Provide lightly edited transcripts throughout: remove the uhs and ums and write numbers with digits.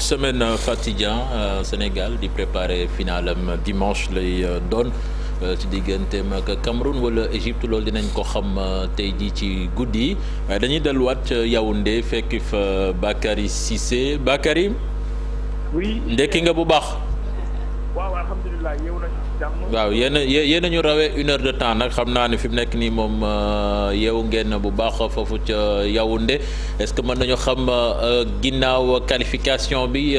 semaine fatigant Sénégal di préparer finalam dimanche lay doon ci digganteem ak Cameroun wala Égypte loolu dinañ ko xam tey jii ci guddi yi waaye dañuy delluwaat ca Yaoundé fekk fa Bakary Cissé Bakary. oui ndekki nga bu baax. waaw alhamdulilah yeewu nañu jàmm. waaw yéen a ñu rawee 1 heure de temps nag xam naa ne fi mu nekk nii moom yeewu ngeen bu baax foofu ca Yaoundé est-ce que mën nañu xam ginnaaw qualification bi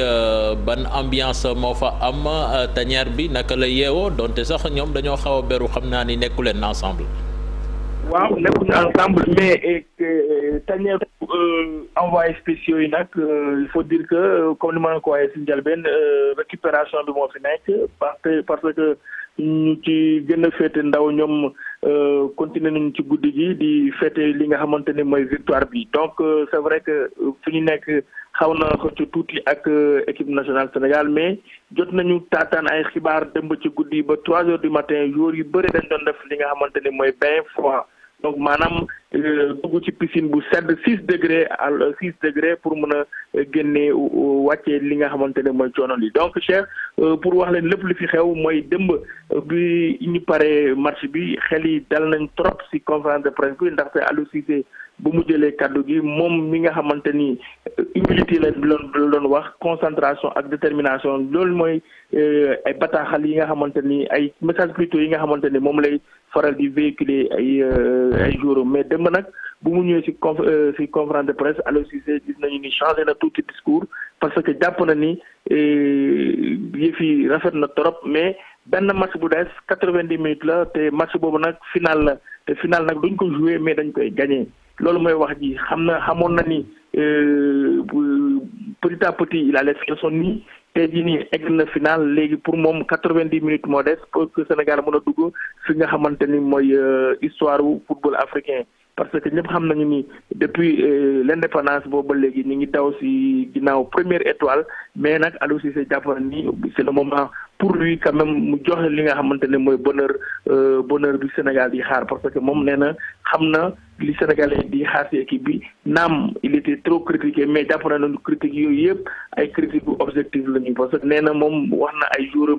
ban ambiance moo fa am tanière bi naka la yeewoo donte sax ñoom dañoo xaw a beru xam naa ni nekku leen ensemble. waaw nekkuñu ensemble mais tanière envoyé spéciaux yi nag il faut dire que comme ni ma la ko waxee si njëlbeen récupération bi moo fi nekk parce que ñu ci gën a féete ndaw ñoom continuer nañu ci guddi gi di féete li nga xamante ne mooy victoire bi donc c'est vrai que fi ñu nekk xaw na ko ci tuuti ak équipe nationale Sénégal mais jot nañu taataan ay xibaar démb ci guddi ba 3 heures du matin jour yu bëri dañ doon def li nga xamante ne mooy bain froid. donc maanaam dugg ci piscine bu sedd 6 degrés à 6 degrés pour mën a génne wàccee li nga xamante ne mooy coono li donc cher pour wax leen lépp li fi xew mooy démb bi ñu paree match bi xel yi dal nañ trop ci conférence de presse bi ndaxte Aliou Cissé bu mu jëlee kaddu gi moom mi nga xamante ni humilité la doon wax concentration ak détermination loolu mooy ay bataaxal yi nga xamante ni ay message plutôt yi nga xamante ni moom lay faral di véhiculer ay jours mais démb nag bu mu ñëwee ci conférence de presse Aliou Cissé gis nañu ni changé na tuuti discours parce que jàpp na ni yëf yi rafet na trop mais benn match bu des 90 minutes la te match boobu nag final la te final nag duñ ko jouer mais dañ koy gagner loolu mooy wax ji xamoon na ni petit à petit il allait faire son nid tey jii nii egg na final léegi pour moom 90 minutes moo des pour que Sénégal mën a dugg fi nga xamante ni mooy histoire wu football africain parce que ñëpp xam nañu ni depuis l'indépendance boobu ba léegi ñu ngi daw ci ginnaaw première étoile mais nag Aliou Cissé jàpp na ni c'est le moment pour lui quand même mu joxe li nga xamante ne mooy bonheur bi Sénégal di xaar parce que moom nee na xam na li Sénégalais di xaar ci équipe bi naam il était trop critiqué mais jàpp na ne critique yooyu yëpp ay critique bu objectif la ñu parce que nee na moom wax na ay jours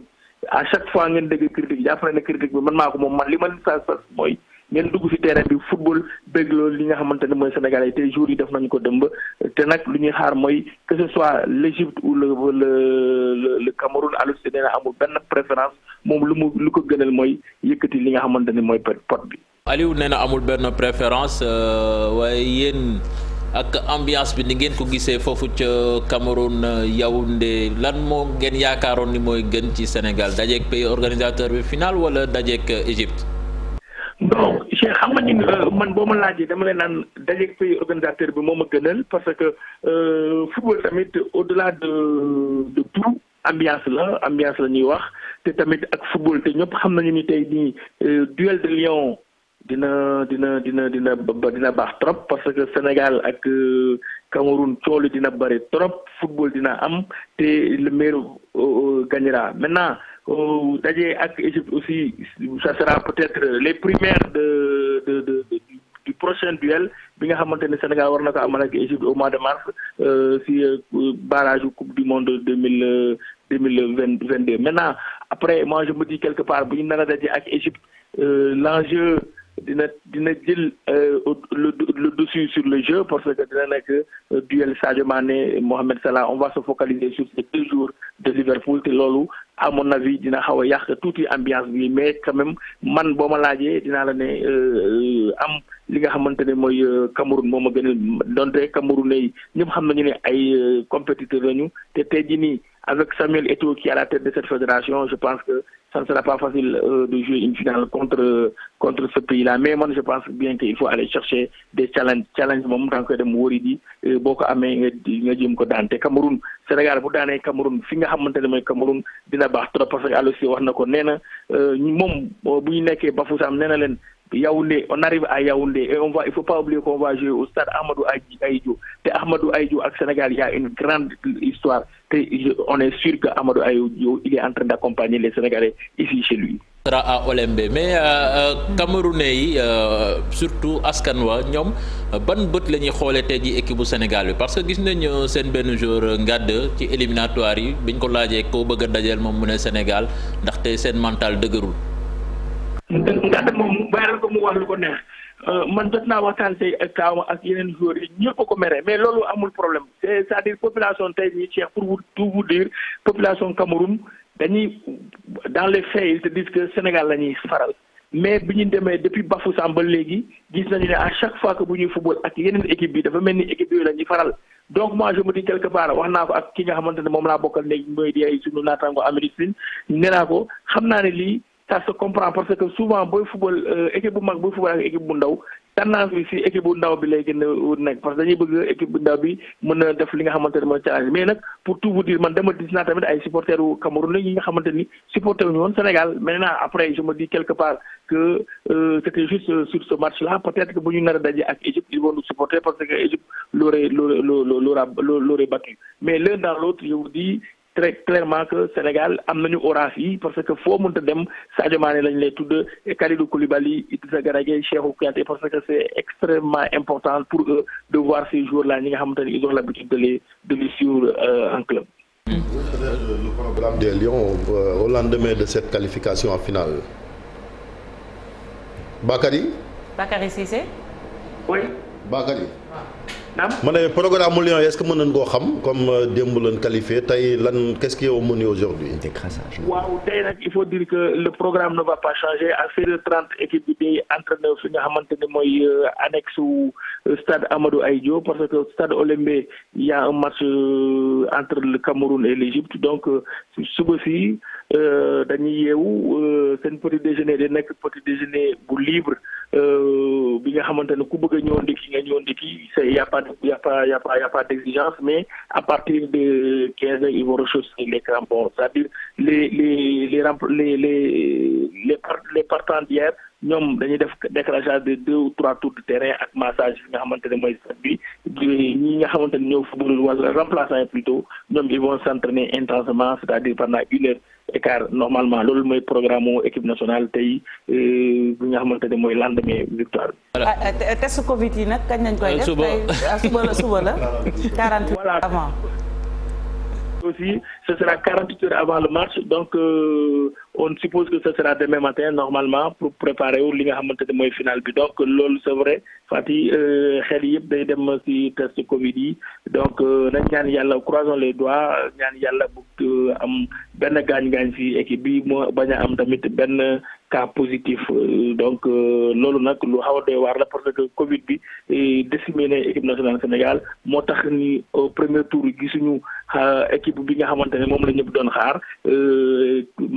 à chaque fois ngeen dégg critique jàpp na ne critique bi man maa ko moom man li ma leen sas mooy ngeen dugg ci terrain bi football bëgg loolu li nga xamante ne mooy Sénégalais te jours yi def nañu ko dëmb te nag lu ñuy xaar mooy que ce soit l'Égypte ou le Cameroun Aliou Cissé nee na amul benn préférence moom lu ko gënal mooy yëkkati li nga xamante ne mooy pot bi. Aliou nee na amul benn préférence waaye yéen ak ambiance bi ni ngeen ko gisee foofu ca Cameroun Yaoundé lan moo ngeen yaakaaroon ni mooy gën ci Sénégal dajeek pays organisateur bi final wala dajeek Égypte. non Cheikh xam nga ni man boo ma laajee dama leen naan dajeeg pays organisateur bi moo ma gënal parce que football tamit au-delà de tout ambiance la ñuy wax te tamit ak football te ñëpp xam nañu ni tey nii duel de Lion dina baax trop parce que Sénégal ak Cameroun coolu dina bëri trop football dina am te le meilleur gagnera maintenant. daje ak Égypte aussi ça sera peut-être les primaires du prochain duel bi nga xamante ne Sénégal war na ko amal ak Égypte au mois de mars si barrage coupe du monde 2022 maintenant après moi je me dis quelque part bu ñu nar a daje ak Égypte l'enjeu dina jël le dessus sur le jeu parce que dina nekk duel Sadio Mané Mohamed Salah on va se focaliser sur ces 2 jours de Liverpool te loolu à mon avis dina xaw a yàq tuuti ambiance bi mais quand même man boo ma laajee dinaa la ne am li nga xamante ne mooy Cameroun moo ma gën a donte Cameroun yi ñëpp xam nañu ne ay compétiteurs lañu te tey jii nii avec Samuel Eto'o qui est à la tête de cette fédération je pense que ça ne sera pas facile de jouer une finale contre ce pays-là mais man je pense bien qu'il faut aller chercher des challenge moom da nga koy dem wóori di boo ko amee nga jëm ko daan te Cameroun Sénégal bu daanee Cameroun fi nga xamante ne mooy Cameroun dina baax trop parce que Aliou Cissé wax na ko nee na moom bu ñu nekkee Bafoussam nee na leen Yaoundé on arrive à Yaoundé et il faut pas oublier qu'on va jouer au stade Ahmadou Ahidjo te Ahmadou Ahidjo ak Sénégal il y a une grande histoire te on est sûr que Ahmadou Ahidjo il est en train d'accompagner les Sénégalais ici chez lui. sera à Olembe mais Camerounais yi surtout askan wa ñoom ban bët la ñuy xoolee tey ji équipe bu Sénégal bi parce que gis nañu seen benn joueur Ngàdd ci éliminatoire yi biñ ko laajee koo bëgg a dajeel moom mu ne Sénégal ndaxte seen mental dëgërul. Ngàdd moom bàyyi ko mu wax lu ko neex man jot naa waxtaan tey ak Kaaw ak yeneen joueurs yi ñëpp ko mere mais loolu amul problème c'est-à-dire population tey jii Cheikh pour tout vous dire population Cameroun. dañuy dans les faits ils te disent que Sénégal la ñuy faral mais bi ñu demee depuis Bafoussam ba léegi gis nañu ne à chaque fois que bu ñuy football ak yeneen équipe bi dafa mel ni équipe yooyu la ñuy faral donc moi je me dis quelque part wax naa ko ak ki nga xamante ne moom laa bokkal léegi mooy di ay sunu naataango Amérique Sine nee naa ko xam naa ne lii ça se comprend parce que souvent booy football équipe bu mag booy football ak équipe bu ndaw tendance bi si équipe bu ndaw bi lay gën a nekk parce que dañuy bëgg équipe bu ndaw bi mën a def li nga xamante ne mooy challenge mais nag pour tout vous dire man dama gis naa tamit ay supporters u Cameroun la ñi nga xamante ni supporter ñu woon Sénégal maintenant après je me dis quelque part que c'était juste sur ce match là peut-être que bu ñu nar a daje ak Égypte ils vont nous supporter parce que Égypte l'aurait battu mais l'un dans l'autre je vous dis très clairement que Sénégal am nañu orange yi parce que foo mënta dem Sadio Mané lañ lay tudd Kalidou Koulibaly Idrissa Gana Gueye Cheikhou Kouyaté parce que c'est extrêmement important pour eux de voir ces joueurs-là ñi nga xamante ne ils ont l'habitude de les suivre en club. Le programme des Lions au lendemain de cette qualification en finale. Bakary Cissé. Oui. Bakary. naam. ma ne programme mu Lions est-ce que mën nañu koo xam comme démb lañ qualifié tey lan qu'est-ce qui est au menu aujourd'hui. décrassage. waaw tey nag il faut dire que le programme ne va pas changer à 16h30 équipe bi day entraîné fi nga xamante ne mooy annexe u stade Amadou Ahidjo Diop parce que stade Olembe il y a un match entre le Cameroun et l'Égypte donc suba si dañuy yeewu seen petit déjeuner day nekk petit déjeuner bu libre bi nga xamante ne ku bëgg a ñëw ndekki nga ñëw ndekki c'est y a pas d'exigence mais à partir de 15 heures ils vont rechausser les crampons c'est-à-dire les partants d'hier ñoom dañuy def décrachage de 2 ou 3 tours de terrain ak massage bi nga xamante ne mooy stade bi ñi nga xamante ne ñoo football wala remplaçant plutôt ñoom ils vont s'entraîner intensément c'est-à-dire pendant 1 heure et quart normalement loolu mooy programme équipe nationale tey bi nga xamante ne mooy lendemain victoire bi. test Covid yi nag kañ lañ koy def. suba la 48 heures avant. aussi ce sera 48 heures avant le match donc on suppose que ce sera demain matin normalement pour préparer wu li nga xamante ne mooy finale bi donc loolu c'est vrai Fati xel yëpp day dem ci test Covid yi donc nañ ñaan yàlla croisons les doigts ñaan yàlla bu am benn gaañ-gaañ ci équipe bi moo bañ a am tamit benn cas positif donc loolu nag lu xaw a doy waar la parce que Covid bi décimé na équipe nationale Sénégal moo tax ni au premier tour gisuñu équipe bi nga xamante ne moom la ñëpp doon xaar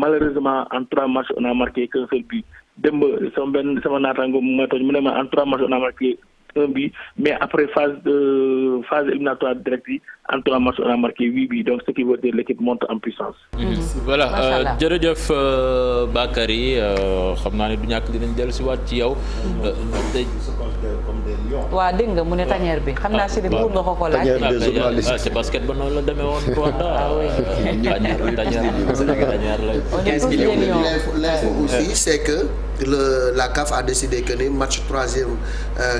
malheureusement en 3 matchs on a marqué qu'un seul but démb sama naataango mu may tooñ mu ne ma en 3 matchs on a marqué 1 but mais après phase éliminatoire directe yi en 3 matchs on a marqué 8 buts donc ce qui veut dire l'équipe monte en puissance. voilà jërëjëf Bakary xam naa ne du ñàkk dinañ dellu si waat ci yow. waaw dégg nga mu ne tanière bi xam naa si ne bëgg nga ko laaj. tanière des journalistes c'est basket ba noonu la demee woon Rwanda. ah oui tanière la. 15 millions. L'info aussi c'est que la CAF a décidé que ni match 3e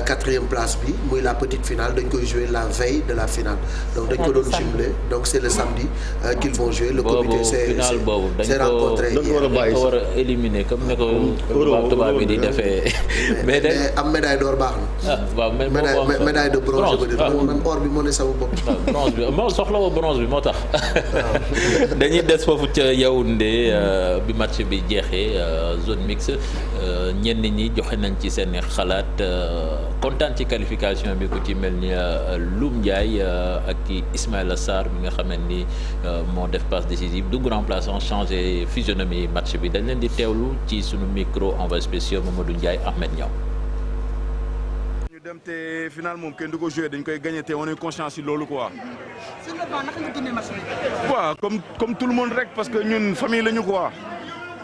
4e place bi muy la petite finale dañ koy jouer la veille de la finale donc dañ ko doon jumelé donc c'est le samedi qu'ils vont jouer le comité c'est rencontré dañ ko war a éliminer comme ne ko tubaab bi di defee mais am médaille d'or baax na waaw médaille de bronze je veux dire man or bi moo ne sama bopp bronze bi moo soxla woo bronze bi moo tax dañuy des foofu ca Yaoundé bi match bi jeexee zone mixte ñenn ñi joxe nañ ci seen xalaat kontaan ci qualification bi ku ci mel ni Loum Ndiaye ak Ismaïla Sarr bi nga xam ne ni moo def passe décisive dugg remplaçant changé physionomie match bi dañ leen di teewlu ci sunu micro envoyé spécial Mamadou Ndiaye Ahmed Niaw. ñu dem te final moom kenn du ko joué dañ koy gagné te on est conscient ci loolu quoi. sur le banc naka nga génnee match bi. waaw comme tout le monde rek parce que ñun famille lañu quoi.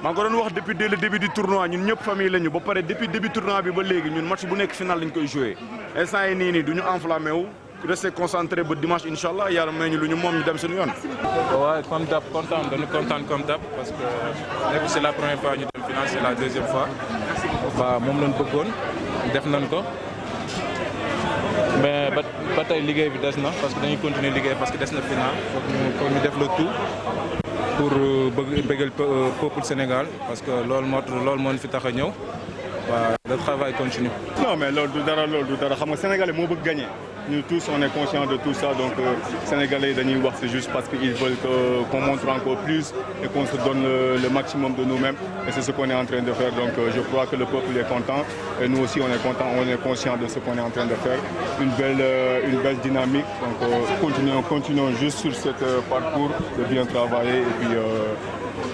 maa ngi ko doon wax depuis dès le début du tournoi ñun ñëpp famille lañu ba pare depuis début tournoi bi ba léegi ñun match bu nekk final lañ koy joué instant yi nii du ñu enflammé wu rester concentré ba dimanche incha allah yàlla may ñu lu ñu moom ñu dem suñu yoon. waaw comme d'hab kontaan dañu kontaan comme d'hab parce que nekk c'est la première fois ñu dem finale c'est la deuxième fois waaw moom lañ bëggoon def nañ ko mais ba tey liggéey bi des na parce que dañuy continuer liggéey parce que des na finale foog ñu def le tout pour bëggal peuple Sénégal parce que loolu moo ñu fi tax a ñëw waaw le travail continue. non mais loolu du dara xam nga sénégalais moo bëgg gagner. Nous tous, on est conscients de tout ça, donc Sénégalais, c'est juste parce qu'ils veulent qu'on montre encore plus et qu'on se donne le maximum de nous-mêmes. Et c'est ce qu'on est en train de faire. Donc je crois que le peuple est content et nous aussi on est contents, on est conscients de ce qu'on est en train de faire. Une belle dynamique. Donc continuons juste sur ce parcours de bien travailler et puis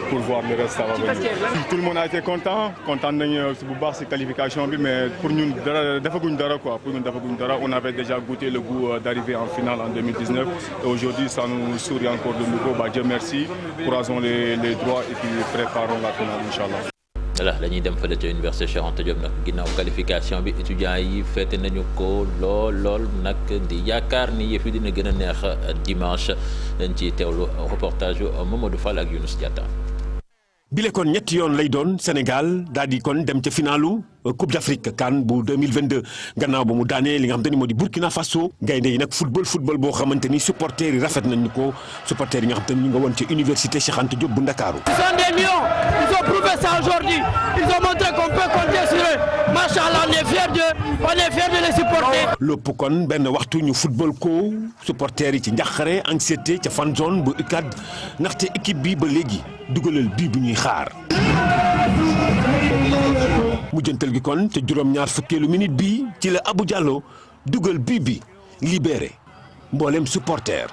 pour voir le reste, ça va venir. Tout le monde a été content nañu bu baax ci qualification bi, mais pour ñun defaguñ dara quoi. Pour ñun defaguñ dara, on avait déjà goûté le goût d'arriver en finale en 2019 et aujourd'hui ça nous sourit encore de nouveau. Dieu merci, croisons les doigts et puis préparons la finale inchallah. voilà dañuy dem fële ca université Cheikh Anta Diop nag ginnaaw qualification bi étudiants yi fête nañu ko lool nag di yaakaar ni yëf yi dina gën a neex dimanche dañ ciy teewlu reportage yu Mamadou Fall ak Younous Diatta. bile kon ñetti yoon lay doon Sénégal daal di kon dem ca finalu Coupe d'Afrique CAN bu 2022 gannaaw ba mu daanee li nga xamante ni moo di Burkina Faso gaynde yi nag football boo xamante ni supporters yi rafet nañu ko supporters yi nga xamante ni ñu nga woon ca université Cheikh Anta Diop bu Ndakaaru. Ils sont des lions, ils ont prouvé ça aujourd'hui, ils ont montré qu'on peut compter sur eux. Machallah, on est fiers de les supporter. lépp kon benn waxtu ñu football ko supporters yi ci njàqare anxiété ca fan zone bu UCAD ndaxte équipe bi ba léegi dugalal bii bu ñuy xaar. mujjantal gi kon te juróom-ñaar fukkeelu minute bi ci la Abou Diallo dugal bii bi libéré mboolem supporter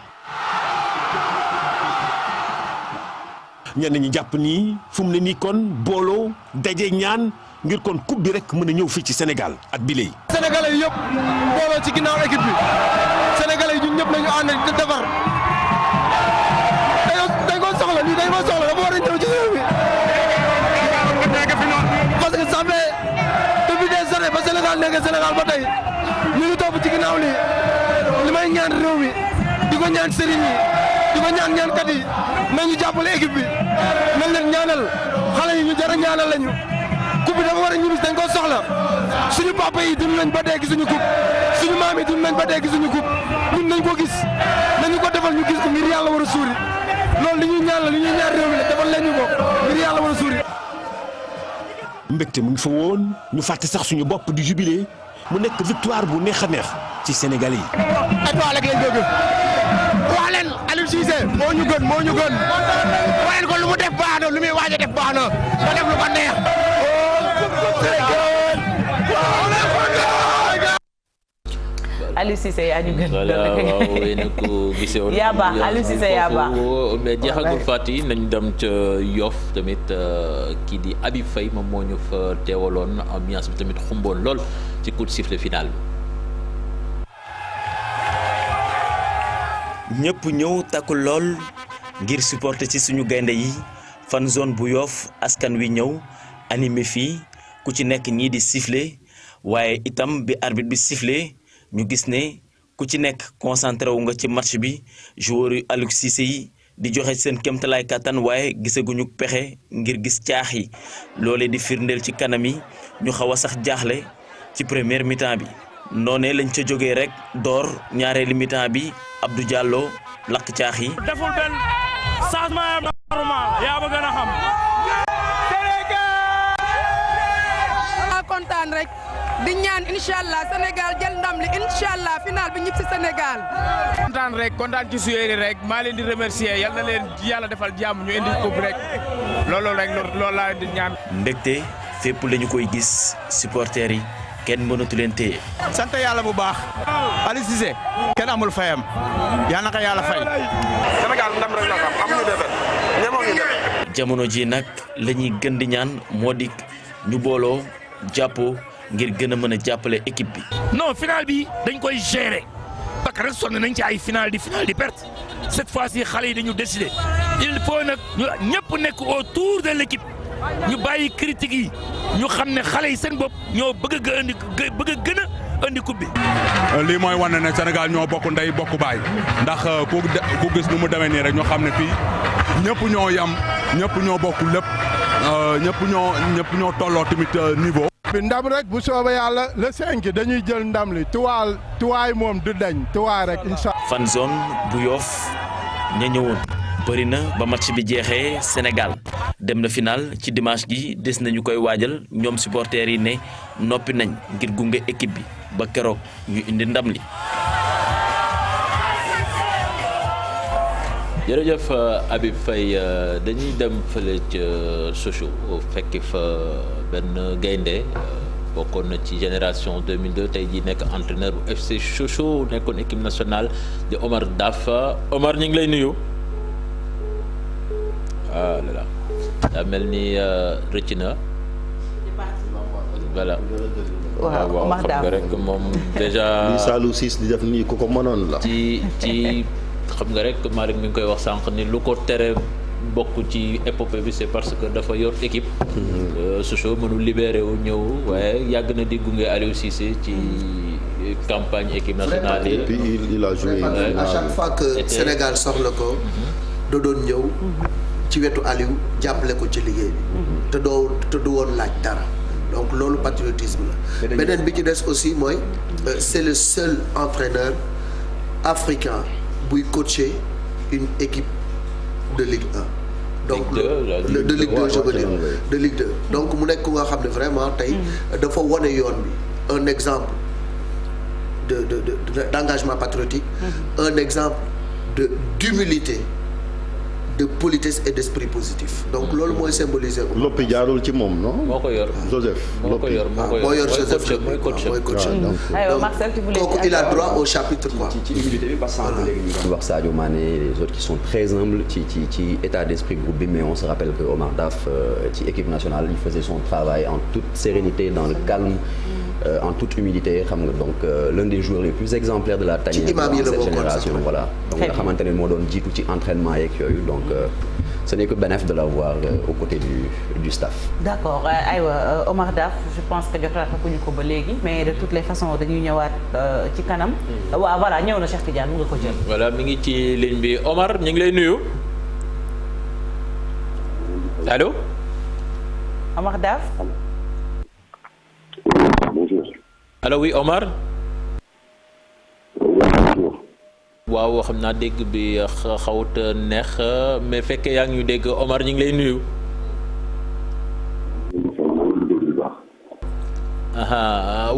ñenn ñi jàpp ni fu mu ne nii kon booloo daje ñaan ngir kon coupe bi rek mën a ñëw fii ci Sénégal at bi léegi. Sénégalais yi yëpp booloo ci ginnaaw équipe bi Sénégalais yi ñun ñëpp nañu ànd di defar dañ ko soxla lii dañ ko soxla dafa war a ñëw ci réew mi parce que ça fait depuis des années ba Sénégal nekk Sénégal ba tey ñu ngi topp ci ginnaaw li may ñaan réew mi di ko ñaan sëriñ yi di ko ñaan ñaankat yi nañu jàppale équipe bi nañ leen ñaanal xale yi ñu jar a ñaanal lañu coupe bi dafa war a ñibis dañ ko soxla suñu papa yi dund nañ ba dee gisuñu coupe suñu maam yi dund nañ ba dee gisuñu coupe ñun nañ ko gis nañu ko defal ñu gis ko ngir yàlla war a suuri loolu li ñuy ñaan la li ñuy ñaan réew mi la defal leen ñu ko ngir yàlla war a suuri. mbégte mu ngi fa woon ñu fàtte sax suñu bopp di jubilé mu nekk victoire bu neex a neex ci Sénégal yi. étoile rek lañ bëgg wax leen Aliou Cissé moo ñu gën waaye ko lu mu def baax na lu muy waaj a def baax na nga def lu ko neex. Aliou Cissé yaa ñu gën. voilà waaw yéen a ko gisee woon. yaa baax Aliou Cissé yaa baax mais jeexagul fàttali nañ dem ca Yoff tamit kii di Habib Faye moom moo ñu fa teewaloon ambiance bi tamit xumboon lool ci coup de sifflet final bi. ñëpp ñëw takku lool ngir supporter ci suñu gaynde yi fan zone bu Yoff askan wi ñëw animé fii ku ci nekk ñii di siffler waaye itam bi arbitre bi siffler ñu gis ne ku ci nekk concentré wu nga ci match bi joueur yu Aliou Cissé yi di joxe seen kéemtalaay kattan waaye gisaguñu pexe ngir gis caax yi loolee di firndeel ci kanam yi ñu xaw a sax jaaxle ci première mi-temps bi noonee lañ ca jógee rek door ñaareelu mi-temps bi Abdou Diallo lakk caax yi. deful benn changement normal yaa ba gën a xam. kontaan rek di ñaan inshallah Sénégal jël ndam li inshallah final bi ñëpp ci Sénégal. kontaan rek kontaan ci suyéeri rek maa leen di remercier yal na leen yàlla defal jàmm ñu indi coupe rek loolu rek loolu laa di ñaan. mbégte fépp lañu koy gis supporters yi kenn mënatu leen téye. sant yàlla bu baax. Aliou Cissé kenn amul fayam yal na ko yàlla fay. Sénégal ndam rek la am amuñu defet ñemoo ñu def. jamono ji nag la ñuy gën di ñaan moo di ñu booloo jàppoo ngir gën a mën a jàppale équipe bi. non final bi dañ koy gérer parce que rek sonn nañ ci ay final di perte cette fois-ci xale yi dañu décider il faut nag ñëpp nekk autour de l'équipe ñu bàyyi critiques yi ñu xam ne xale yi seen bopp ñoo bëgg a gën andi coupe bi. lii mooy wane ne Sénégal ñoo bokk ndey bokk baay ndax ku gis nu mu demee nii rek ñoo xam ne fii ñëpp ñoo yam ñëpp ñoo bokk lépp ñëpp ñoo tolloo tamit niveau. bi ndam rek bu soobee yàlla le 5 dañuy jël ndam li tuwaay moom du dañ tuwaay rek incha allah. fan zone bu Yoff ña ñëwoon bëri na ba match bi jeexee Sénégal dem na final ci dimanche gi des nañu koy waajal ñoom supporters yi ne noppi nañ ngir gunge équipe bi ba keroog ñu indi ndam li. jërëjëf Habib Faye dañuy dem fële ca Sochaux fekki fa benn gaynde bokkoon na ci génération 2002 tey jii nekk entraîneur bu FC Sochaux nekkoon équipe nationale di Omar Daf Omar ñu ngi lay nuyu. ah là là daa mel ni rëcc na. voilà. waaw Omar Daf xam nga rek moom déjà. li Saliou Ciss di def nii ku ko mënoon la. ci xam nga rek Malick mi ngi koy wax sànq ni lu ko tere bokk ci épopée bi c'est parce que dafa yor équipe. Sochaux mënul libéré wu ñëw waaye yàgg na di gunge Aliou Cissé ci campagne équipe nationale yi. et puis il a joué. à chaque fois que Sénégal soxla ko. da doon ñëw ci wetu Aliou jàppale ko ci liggéey bi. te du woon laaj dara. donc loolu patriotisme la. beneen bi ci des aussi mooy c'est le seul entraîneur africain buy coacher une équipe de Ligue 1. donc de Ligue 2 je veux dire de Ligue 2. donc mu nekk nga xam ne vraiment tey dafa wane yoon bi un exemple d'engagement patriotique. un exemple d'humilité, de politesse et d'esprit positif. donc loolu mooy symboliser. Loppi jaarul ci moom non. moo ko yor Joseph. moo ko yor Joseph mooy coach. aywa Marcel tu voulais. donc il a droit au chapitre quoi. ci humilité bi parce que léegi ñu doon wax Sadio Mané les autres qui sont très humbles ci état d'esprit groupe bi mais on se rappelle que Omar Daf ci équipe nationale il faisait son travail en toute sérénité dans le calme. En toute humilité xam nga donc l'un des joueurs les plus exemplaires de la tanière de cette génération voilà donc nga xamante ne moo doon jiitu ci entraînement yeeg yooyu donc ce n'est que bénéf de l'avoir aux côtés du staff. d'accord aywa Omar Daf je pense que jotaatuñu ko ba léegi mais de toutes les façons dañuy ñëwaat ci kanam. waaw voilà ñëw na Cheikh Tidiane mu nga ko jël. voilà mi ngi ci ligne bi Omar ñu ngi lay nuyu allo. Omar Daf. allo oui Omar. waaw xam naa dégg bi xawut neex mais fekkee yaa ngi ñu dégg Omar ñu ngi lay nuyu.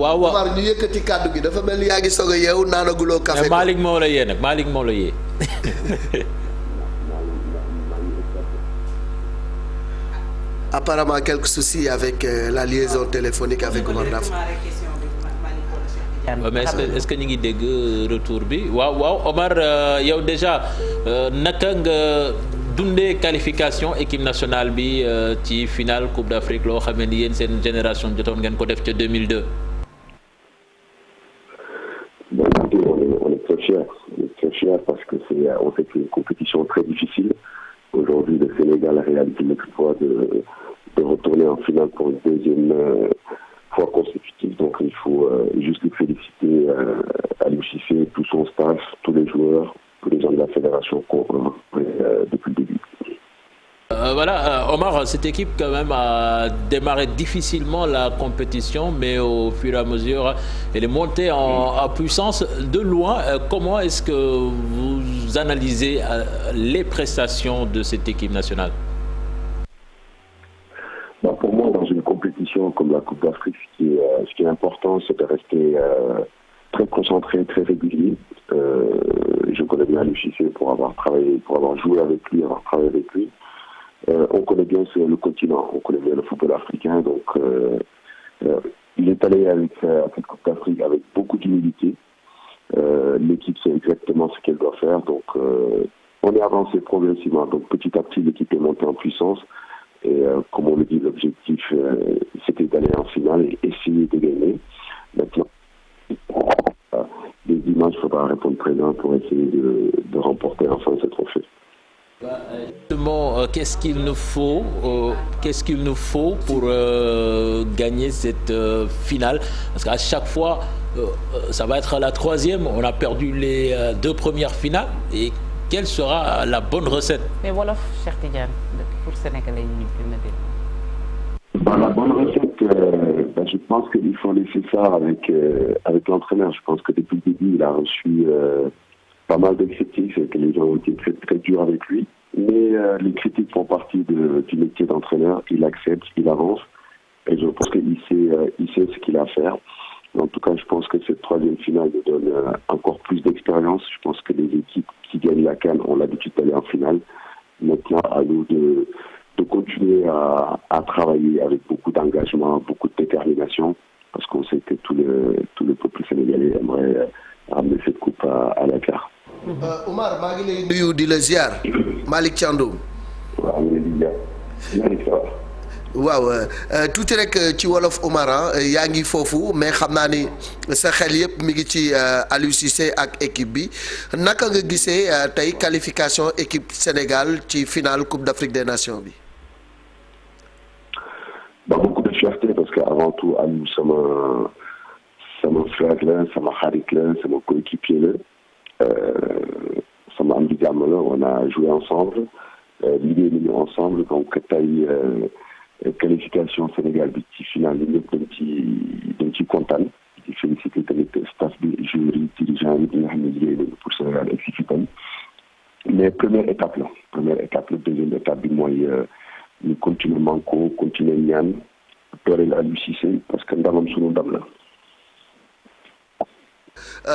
waaw. Omar ñu yëkkati kàddu gi dafa mel ni yaa ngi soog a yeewu naanaguloo café. Malick moo la yee nag Malick moo la yee. apparemment quelques soucis avec la liaison téléphonique avec Omar Daf. mais est-ce que ñu ngi dégg retour bi waaw Omar yow déjà naka nga dundee qualification équipe nationale bi ci finale Coupe d'Afrique loo xam ne yéen seen génération jotoon ngeen ko def ca 2002. Bon, on est très fiers parce que on fait une compétition très difficile. Aujourd'hui, le Sénégal a réalisé l'exploit de retourner en finale pour une deuxième fois consécutive. Donc il faut juste les féliciter Aliou Cissé, tout son staff, tous les joueurs, tous les gens de la fédération qu'on depuis le début. Voilà, Omar, cette équipe quand même a démarré difficilement la compétition, mais au fur et à mesure, elle est montée en puissance de loin. Comment est-ce que vous analysez les prestations de cette équipe nationale? Pour moi, dans une compétition comme la Coupe d'Afrique, ce qui est important, c'est de rester très concentré, très régulier. Je connais bien Aliou Cissé pour avoir travaillé, pour avoir joué avec lui, avoir travaillé avec lui. On connaît bien le continent, on connaît bien le football africain, donc il est allé avec cette Coupe d'Afrique avec beaucoup d'humilité. L'équipe sait exactement ce qu'elle doit faire, donc on est avancé progressivement. Donc petit à petit, l'équipe est montée en puissance. Et comme on le dit, l'objectif, c'était d'aller en finale et essayer de gagner. Maintenant, les dimanches, il faudra répondre présent pour essayer de remporter enfin ce trophée. Justement, qu'est-ce qu'il nous faut pour gagner cette finale? Parce qu'à chaque fois, ça va être la 3e. On a perdu les 2 premières finales. Et quelle sera la bonne recette? Mais wolof Cheikh Tidiane pour Sénégalais yi dina dégg. La bonne recette, je pense qu'il faut laisser ça avec l'entraîneur. Je pense que depuis le début, il a reçu pas mal de critiques et que les gens ont été très, très durs avec lui. Mais les critiques font partie du métier d'entraîneur. Il accepte, il avance. Et je pense qu'il sait ce qu'il a à faire. En tout cas, je pense que cette 3e finale nous donne encore plus d'expérience. Je pense que les équipes qui gagnent la CAN ont l'habitude d'aller en finale. Maintenant, à nous de continuer à travailler avec beaucoup d'engagement, beaucoup de détermination, parce qu'on sait que tout le peuple sénégalais aimerait ramener cette coupe à la CAN. Omar maa ngi lay nuyu di la ziar Malick Thiandoum. waaw maa ngi lay ziar Malick Thiandoum. waaw tuuti rek ci wolof Omar yaa ngi foofu mais xam naa ni sa xel yëpp mi ngi ci Aliou Cissé ak équipe bi naka nga gisee tey qualification équipe Sénégal ci finale Coupe d'Afrique des Nations bi. Beaucoup de fierté parce que avant tout Aliou sama frère la sama xarit la sama coéquipier la. sama am di jàmm la on a joué ensemble liggéey nañu ensemble donc tey qualification Sénégal bi ci finale bi ñëpp dañ ci kontaan di féliciter tamit staff bi joueurs yi dirigeants yi nga xam ne liggéey nañu pour Sénégal ak si fi tam mais première étape la deuxième étape bi mooy ñu continuer manko continuer ñaan dooleel Aliou Cissé parce que ndamam sunu ndam la.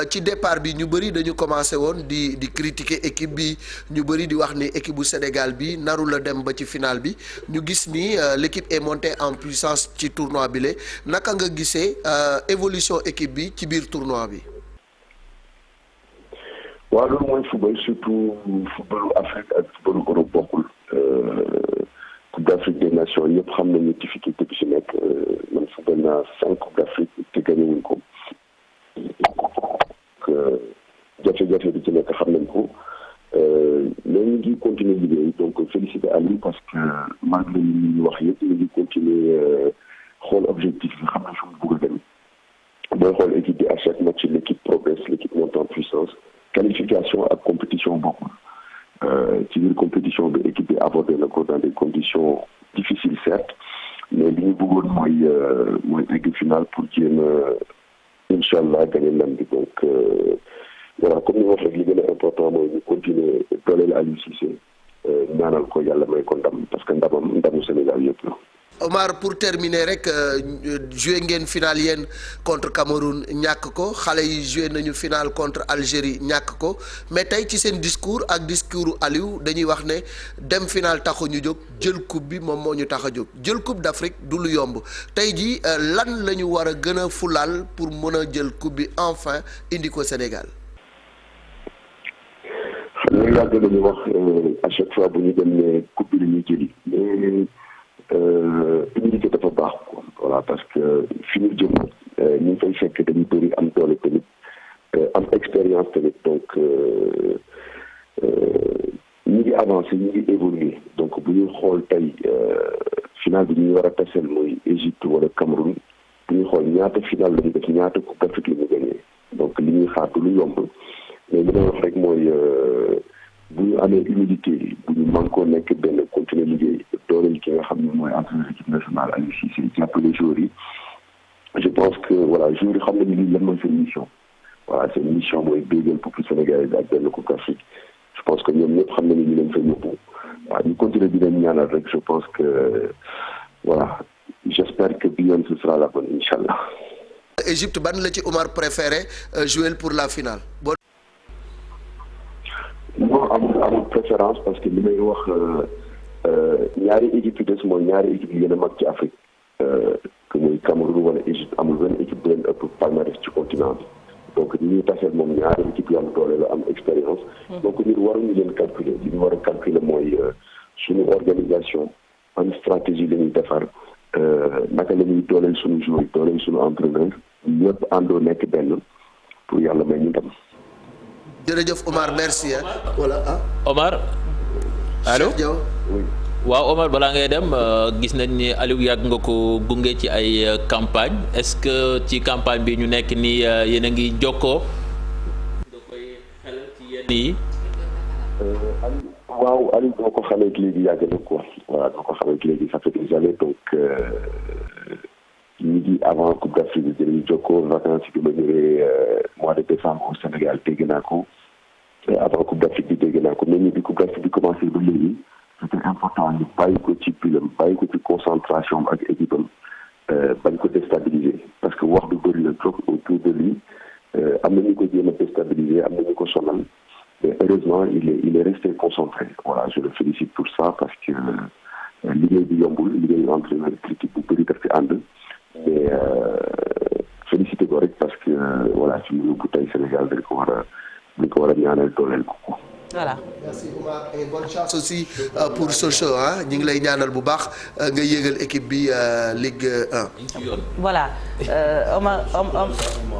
ci départ bi ñu bëri dañu commencé woon di critiquer équipe bi ñu bëri di wax ni équipe bu Sénégal bi naru la dem ba ci finale bi ñu gis ni l'équipe est montée en puissance ci tournoi bi la naka nga gisee évolution équipe bi ci biir tournoi bi. waaw loolu mooy football surtout footballu Afrique ak footballu Europe bokkul Coupe d'Afrique des Nations ñëpp xam nañu difficulté bi ci nekk man football naa 5 Coupe d'Afrique te gagné wuñ ko. jafe-jafe bi ci nekk xam nañ ko mais ñu ngi continuer liggéey donc féliciter Aliou parce que malgré li ñuy wax yëpp ñu ngi continuer xool objectif bi xam nañ fu mu bëgg a dem booy xool équipe bi à chaque match l'équipe progresse l'équipe monte en puissance qualification ak compétition bokkul ci biir compétition bi équipe bi abordé na ko dans des conditions difficiles certes mais li ñu bëggoon mooy egg final pour jéem incha allah gagné ndam bi donc voilà comme ni ma wax rek li gën a important mooy ñu continuer dooleel Aliou Cissé ñaanal ko yàlla may ko ndam parce que ndamu Sénégal yëpp la. Omar pour terminer rek joué ngeen final yéen contre Cameroun ñàkk ko xale yi joué nañu final contre Algérie ñàkk ko mais tey ci seen discours ak discours Aliou dañuy wax ne dem final taxu ñu jóg jël coupe bi moom moo ñu tax a jóg jël coupe d'Afrique du lu yomb tey jii lan la ñu war a gën a fulaal pour mën a jël coupe bi enfin indi ko Sénégal. xam nga yàgg nañu wax à chaque fois bu ñu dem ne coupe bi la ñuy jëli mais humilité dafa baax quoi voilà parce que fi ñu jëm ñu ngi fay fekk dañu bëri am doole tamit am expérience tamit donc ñu ngi avancé ñu ngi évoluer donc bu ñuy xool tey final bi ñuy war a taseel mooy Égypte wala Cameroun bu ñuy xool ñaata final la ñu def ñaata coupe d'Afrique la ñu gagné donc li ñuy xaar du lu yomb mais li may wax rek mooy bu ñu amee humilité bu ñu mën koo nekk benn continuer liggéey dooleel ki nga xam ne mooy entraîneur équipe nationale Aliou Cissé jàppale joueurs yi je pense que voilà joueurs yi xam nañu lii lan mooy seen mission voilà seen mission mooy béykat peuple sénégalais ak benn coupe d'Afrique je pense que ñoom ñëpp xam nañu ñu leen fa yóbbu waaw ñu continuer di leen ñaanal rek je pense que voilà j'espère que bi yoon ce sera la bonne incha allah. Égypte ban la ci Omar préféré jouer pour la finale. non amul préférence parce que li may wax ñaari équipe yu des mooy ñaari équipe yi gën a mag ci Afrique que muy Cameroun wala Égypte amul benn équipe bu leen ëpp palmarès ci continent bi donc ñi ñuy taseel moom ñaari équipe yu am doole la am expérience donc ñun waruñu leen calculer li ñu war a calculer mooy suñu organisation am stratégie la ñuy defar naka la ñuy dooleel suñu joueur dooleel suñu entraîneur ñëpp àndoo nekk benn pour yàlla may ñu dem. jërëjëf Omar merci voilà Omar allo Cheikh Diaw. waaw Omar balaa ngay dem gis nañ ni Aliou yàgg nga ko gunge ci ay campagne est-ce que ci campagne bi ñu nekk nii yéen a ngi jokkoo nga koy xel ci yenn yi. waaw Aliou doo ko xamee léegi yàgg na quoi voilà doo ko xamee léegi ça fait des années donc ñu ngi avant Coupe d'Afrique bi jëriñ jokkoo vacances bi ma ñëwee mois de décembre au Sénégal dégg naa ko avant Coupe d'Afrique bi dégg naa ko mais ñu bi Coupe d'Afrique bi commencé ba léegi c'était important ñu bàyyi ko ci pilam bàyyi ko ci concentration ak équipe am bañ ko déstabiliser parce que wax du bëri na trop autour de lui am na ñu ko jéem a déstabiliser am na ñu ko sonal. Mais heureusement, il est resté concentré. Voilà, je le félicite pour ça parce que liggéey bi yombul liggéey entraîneur critique bu bëri daf fi ànd mais félicité ko rek parce que voilà ci mu yóbbu tey Sénégal dañ ko war a ñaanal dooleel ko. Voilà. Merci Oumar et bonne chance aussi pour Sochaux ah ñu ngi lay ñaanal bu baax nga yéegal équipe bi Ligue 1. Voilà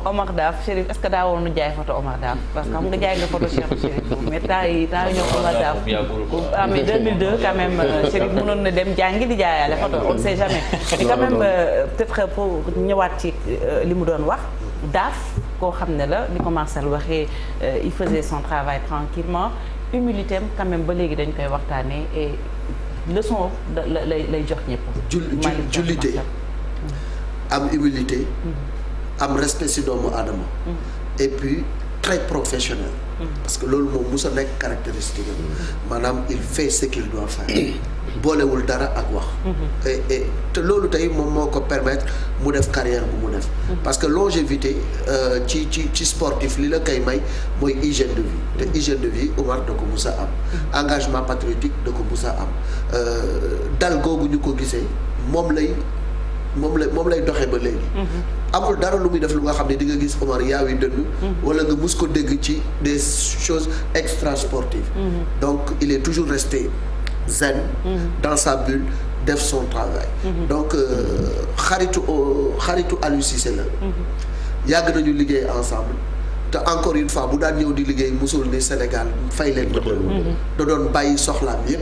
Omar Daf Chérif est-ce que daa woon nu jaay photo Omar Daf parce que xam nga jaay nga photo Chérif mais temps yi ñëw Omar Daf mais 2002 quand même Chérif mënoon na dem jàngi di jaayaale photo on ne sait jamais mais quand même peut-être pour ñëwaat ci li mu doon wax Daf koo xam ne la ni ko Marcel waxee il faisait son travail tranquillement humilité am quand même ba léegi dañ koy waxtaanee et leçon lay jox ñëpp. jullite am humilité am respect ci doomu aadama et puis très professionnel parce que loolu moom musa nekk caractéristique maanaam il fait ce qu'il doit faire boolewul dara ak wax et te loolu tey moom moo ko permettre mu def carrière bu mu def parce que longévité ci sportif li la koy may mooy hygiène de vie te hygiène de vie Omar da ko musa am engagement patriotique da ko musa am dal googu ñu ko gisee moom lay doxee ba léegi amul dara lu muy def lu nga xam ne di nga gis Omar yaawi dënn wala nga mus ko dégg ci des choses extra sportives donc il est toujours resté zen dans sa bulle def son travail donc xaritu Aliou Cissé la yàgg nañu liggéey ensemble te encore une fois bu daan ñëw di liggéey musul ni Sénégal fay leen ko da doon bàyyi soxlaam yëpp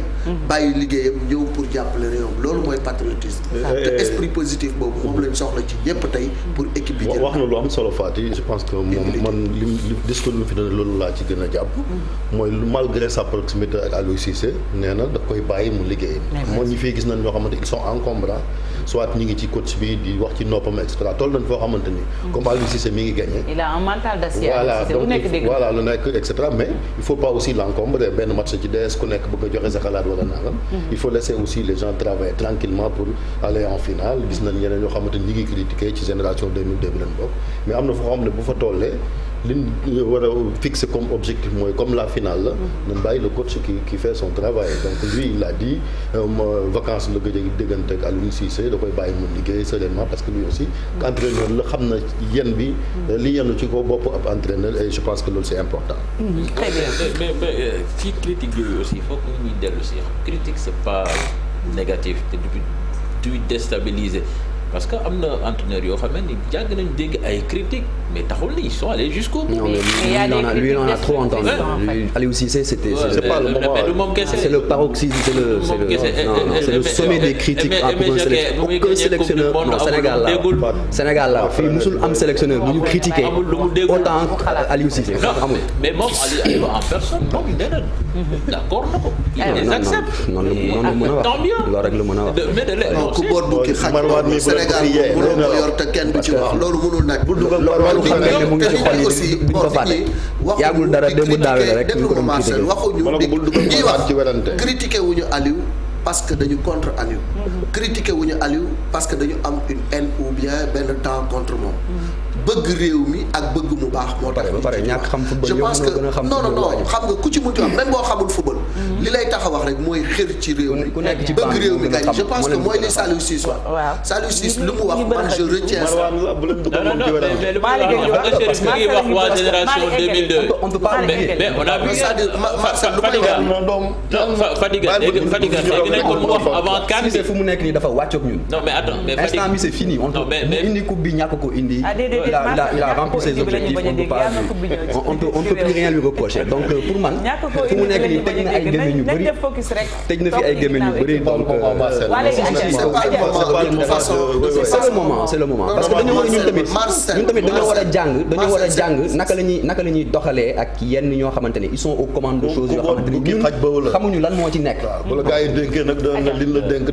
bàyyi liggéeyam ñëw pour jàppale réewam loolu mooy patriotisme te esprit positif boobu moom lañ soxla ci ñëpp tey pour équipe bi wax na lu am solo Fati je pense que moom man li discours bi mu fi doon loolu laa ci gën a jàpp mooy malgré sa proximité ak Aliou Cissé nee na da koy bàyyi mu liggéey moo ñi fii gis nañ ñoo xamante ils sont encombrants soit ñi ngi ci coach bi di wax ci noppam et cetera toll nañ foo xamante ni comme Aliou Cissé mi ngi gagné il a un mental d'acier voilà donc voilà lu nekk et cetera mais il faut pas aussi l'encombrer benn match ci des ku nekk bëgg a joxe sa xalaat wala nangam il faut laisser aussi les gens travailler tranquillement pour aller en finale gis nañ ñeneen ñoo xamante ni ñi ngi critiquer ci génération 2002 bi leen bokk mais am na foo xam ne bu fa tollee li ñu war a fixer comme objectif mooy comme la finale la nañ bàyyi le coach qui fait son travail donc lui il a dit vacances la gëj a déggante ak Aliou Cissé da koy bàyyi mu liggéey sereinement parce que lui aussi entraîneur la xam na yen bi li yenn ci ko bopp ab entraîneur et je pense que loolu c'est important très bien mais ci critique yooyu aussi foog ñuy dellu si critique c'est pas négatif te du déstabiliser parce que am na entraîneur yoo xam ne jàng nañu dégg ay critiques mais taxul ni ils sont allés jusqu'au bout. Non, mais lui, il en a trop entendu. Aliou Cissé, c'est pas le moment. C'est le paroxysme, c'est le sommet des critiques pour un sélectionneur. Non, Sénégal là, fii musul am sélectionneur bu ñu critiquer autant Aliou Cissé. Mais moom Aliou en personne moom nee na d'accord na ko. Ils acceptent. Non, tant mieux. loolu rek la mën a wax. non ku boot bu ki xaj Sénégal mënul ko yor te kenn du ci wax loolu mënul nag. loolu xam nga ne mu ngi ci xol yi aussi duñ ko fàtte yàggul dara démb daawee rek ñu ko doon critiquer waxuñu ñuy wax critiquer wuñu Aliou parce que dañu contre Aliou critiquer wuñu Aliou parce que dañu am une haine ou bien benn temps contre moom bëgg réew mi ak bëgg mu baax moo tax je pense que non xam nga ku ci munti wax même boo xamul football li lay tax a wax rek mooy xër ci réew mi bëgg réew mi gañ je pense que mooy li Saliou Ciss wax Saliou Ciss lu mu wax man je retiens ça waa génération 2002 on peut pas mais on a vu Fadiga nañ ko mu wax avant CAN fu mu nekk nii dafa wàccoog ñun non mais attends mais instant bi c'est fini on indi coupe bi ñàkk ko indi il a rempli ses objectifs. On peut plus rien lui reprocher. Donc pour man fu mu nekk nii tëj na ay gémmiñ yu bëri tëj na fi ay gémmiñ yu bëri donc c'est le moment parce que dañoo war ñun tamit dañoo war a jàng naka la ñuy doxalee ak yenn ñoo xamante ne ils sont aux commandes de choses yoo xamante ne ñun xamuñu lan moo ci nekk. wala gars yi dénkee nag liñ la dénk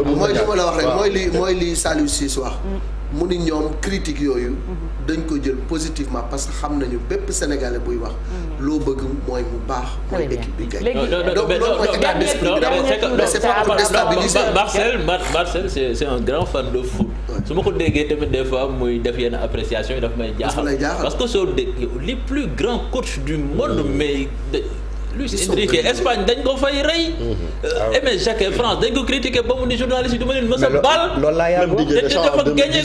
mooy li ma la wax rek mooy li Saliou Ciss wax mu ni ñoom critique yooyu dañ ko jël positivement parce que xam nañu bépp sénégalais buy wax loo bëgg mooy mu baax mooy équipe bi gagne donc loolu mooy état d'esprit mais c'est pas pour déstabiliser. Marcel c'est un grand fan de foot su ma ko déggee tamit des fois muy def yenn appréciation yi daf may jaaxal parce que soo dégg les plus grands coachs du monde mais Luis Enrique Espagne dañ ko fay rey. Aimé Jacquet France dañ ko critiqué ba mu ni journaliste yi du ma leen mës a baal. loolu laa yàgg dafa gagné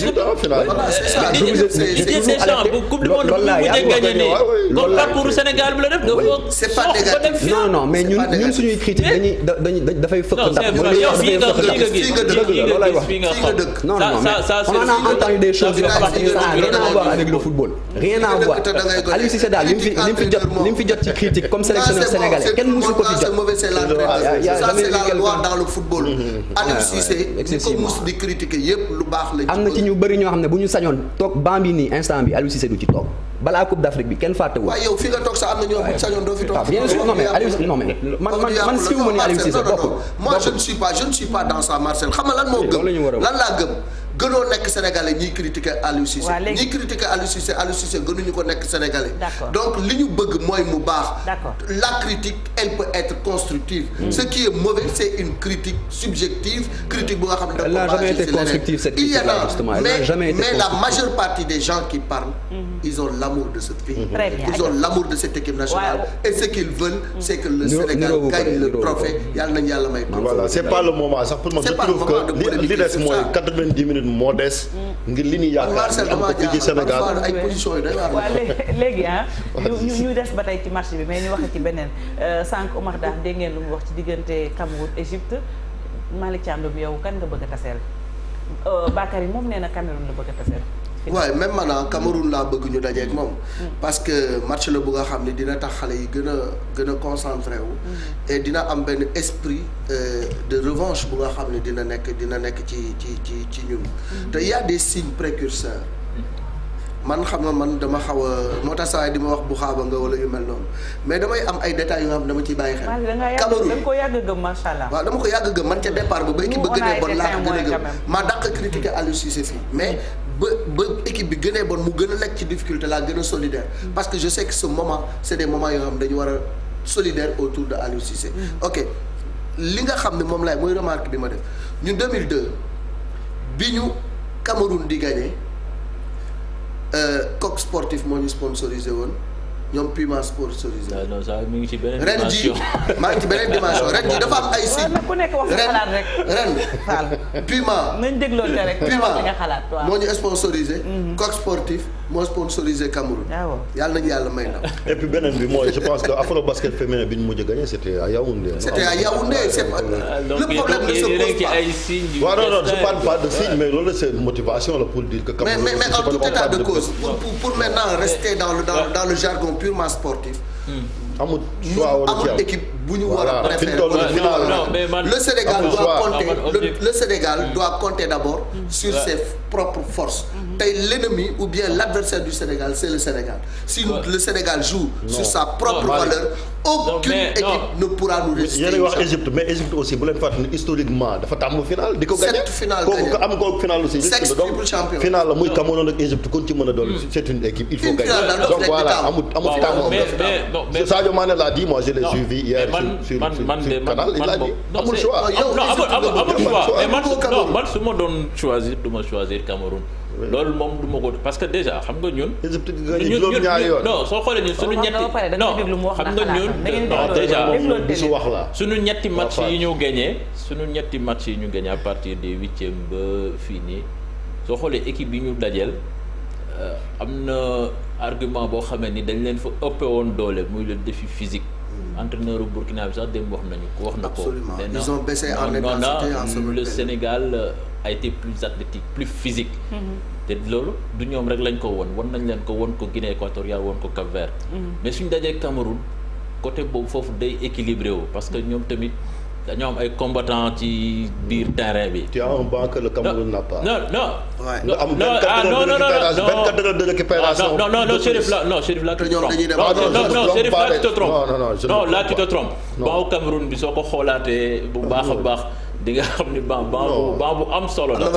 Deschamps bu coupe du monde bu mujjee gagné nii comme parcours Sénégal bi la def nga foog. c'est pas négatif non mais ñun suñuy critique dañuy dafay fëkk ndax. fii nga xam non on en a entendu des choses yoo xamante ni ça n'a rien à voir avec le football. rien à voir Aliou Cissé daal li mu fi jot ci critique comme sélectionneur sénégalais kenn musu ko fi jot. c'est la loi dans le football. Aliou Cissé ñi ko mus di critiquer yëpp lu baax la. am na ci ñu bëri ñoo xam ne bu ñu sañoon toog ban bi nii instant bi Aliou Cissé du ci toog balaa Coupe d'Afrique bi kenn fàttewul. waaw yow fi nga toog sax am na ñoo bu ñu sañoon doo fi toog. bien sûr non mais Aliou non mais man si ma ni Aliou Cissé bokkul. moi je ne suis pas dans ça Marcel xam nga lan moo gëm lan laa gëm. gënoo nekk sénégalais ñiy critiquer Aliou Cissé ñiy critiquer Aliou Cissé gënuñu ko nekk sénégalais donc li ñu bëgg mooy mu baax la critique elle peut être constructive ce qui est mauvais c'est une critique subjective critique bu nga xam ne elle n'a jamais été constructive cette critique là justement mais la majeure partie des gens qui parlent ils ont l'amour de ce pays ils ont l'amour de cette équipe nationale et ce qu'ils veulent c'est que le Sénégal gagne le trophée yàlla nañu yàlla may voilà c'est pas le moment sax pour moi je trouve que li des mooy 90 minutes moo des ngir li ñuy yaakaar ñu am ko fii ci Sénégal ay position yi day waaw léegi ñu des ba tey ci marché bi mais ñu wax ci beneen sànq Omar Daf dégg ngeen lu mu wax ci diggante Cameroun Égypte Malick Thiandoum yow kan nga bëgg a taseel Bakary moom nee na Cameroun la bëgg a taseel. waaye même maintenant Cameroun laa bëgg ñu dajeek moom parce que match la bu nga xam ne dina tax xale yi gën a concentré wu et dina am benn esprit de revanche bu nga xam ne dina nekk ci ñun te y a des signes précurseurs man xam nga man dama xaw a moo tax saa yi di ma wax bu xaaba nga wala yu mel noonu mais damay am ay détails yu nga xam ne dama ciy bàyyi xel. Cameroun da nga ko yàgg a gëm macha allah. waaw dama ko yàgg a gëm man ca départ ba équipe ba gënee bon laa ko gën a gëm maa dàq critiquer Aliou Cissé fii mais ba équipe bi gënee bon mu gën a nekk ci difficulté laa gën a solidaire parce que je sais que ce moment c'est des moments yoo xam dañu war a solidaire autour de Aliou Cissé. ok li nga xam ne moom laay mooy remarque bi ma def ñun 2002 bi ñu Cameroun di gagné. Coq Sportif moo ñu sponsorisé woon ñoom Puma sponsorisé. non ça mi ngi ci beneen ren ji maa ngi ci beneen dimension ren ji dafa am ay signes. ku nekk wax nga xalaat rek. ren Puma. nañ dégloo rek. Puma nga xalaat waaw moo ñu sponsorisé. Coq Sportif moo sponsorisé Cameroun. yàlla nañu yàlla may ndam. et puis beneen bi mooy je pense que afro basket féminin bi ñu mujj a gagné c'était à Yaoundé. c'était à Yaoundé c'est pas le problème ne se pose pas. waaw non je parle pas de signe mais loolu c'est motivation là pour dire que. mais en tout état de cause pour maintenant rester dans le jargon purement sportif. amul choix amul équipe bu ñu war a préférer le Sénégal doit compter le Sénégal doit compter d'abord sur ses propres forces. tey l'ennemi ou bien l'adversaire du Sénégal c'est le Sénégal si le Sénégal joue sur sa propre valeur aucune équipe ne pourra nous résister. yéen a wax Égypte mais Égypte aussi bu leen fàttali historiquement dafa tàmm final di ko gagné. 7 finales gagné ko am ko final aussi. 6 triple champion final la muy Cameroun ak Égypte kon ci mën a doon c'est une équipe il faut gagner donc voilà amul tàmm. Sadio Mané l'a dit moi je l'ai suivi hier sur canal il a dit amul choix. amul choix mais man su ma doon choisir du ma choisir Cameroun. loolu moom du ma ko parce que déjà xam nga ñun. non soo xoolee ñun suñu ñetti xam nga ñun non déjà suñu ñetti match yi ñu gagné à partir des huitièmes ba fii nii soo xoolee équipe yi ñu dajeel am na argument boo xamee ni dañ leen fa ëppe woon doole muy le défi physique. entraîneur bu Burkina bi sax démb wax na ko. ils ont baissé en intensité le Sénégal a été plus athlétique plus physique. te loolu du ñoom rek lañ ko won nañ leen ko won ko Guinée équatoriale won ko Cap-Vert. mais suñ dajee Cameroun côté boobu foofu day équilibré wu parce que ñoom tamit dañoo am ay combattants ci biir terrain bi. tu as un banc que le Cameroun n'a pas. non. nga am 24 heures de récupération. non Chérif là tu te trompes. non Chérif là tu te trompes. non là tu te trompes. banc Cameroun bi soo ko xoolaatee bu baax a baax. di nga xam ni banc bu am solo la.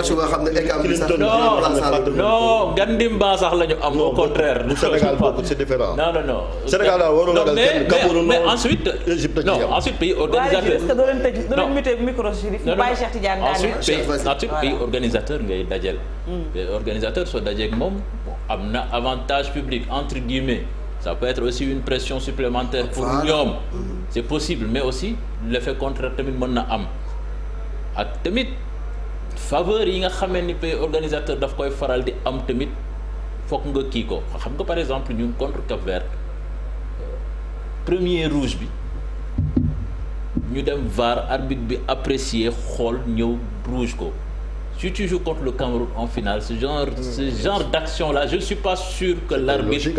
non Gandimba sax la ñu am. au contraire. bu Sénégal boobu c'est différent. non. Sénégal daal warul ragal kenn Cameroun mais ensuite. Égypte ensuite pays organisateur. est-ce que doo leen tëj doo leen muté micro Chérif. bàyyi Cheikh Tidiane ensuite pays organisateur ngay dajel. pays organisateur soo dajeeg moom am na avantage public entre guillemets. ça peut être aussi une pression supplémentaire pour ñoom. c'est possible mais aussi l'effet contraire tamit mën na am. ak tamit faveur yi nga xamee ni pays organisateur daf koy faral di am tamit fokk nga kii ko xam nga par exemple ñun contre Cap-Vert premier rouge bi ñu dem VAR arbitre bi apprécier xool ñëw rouge ko si tu joues contre le Cameroun en finale ce genre d'action là je ne suis pas sûr que l'arbitre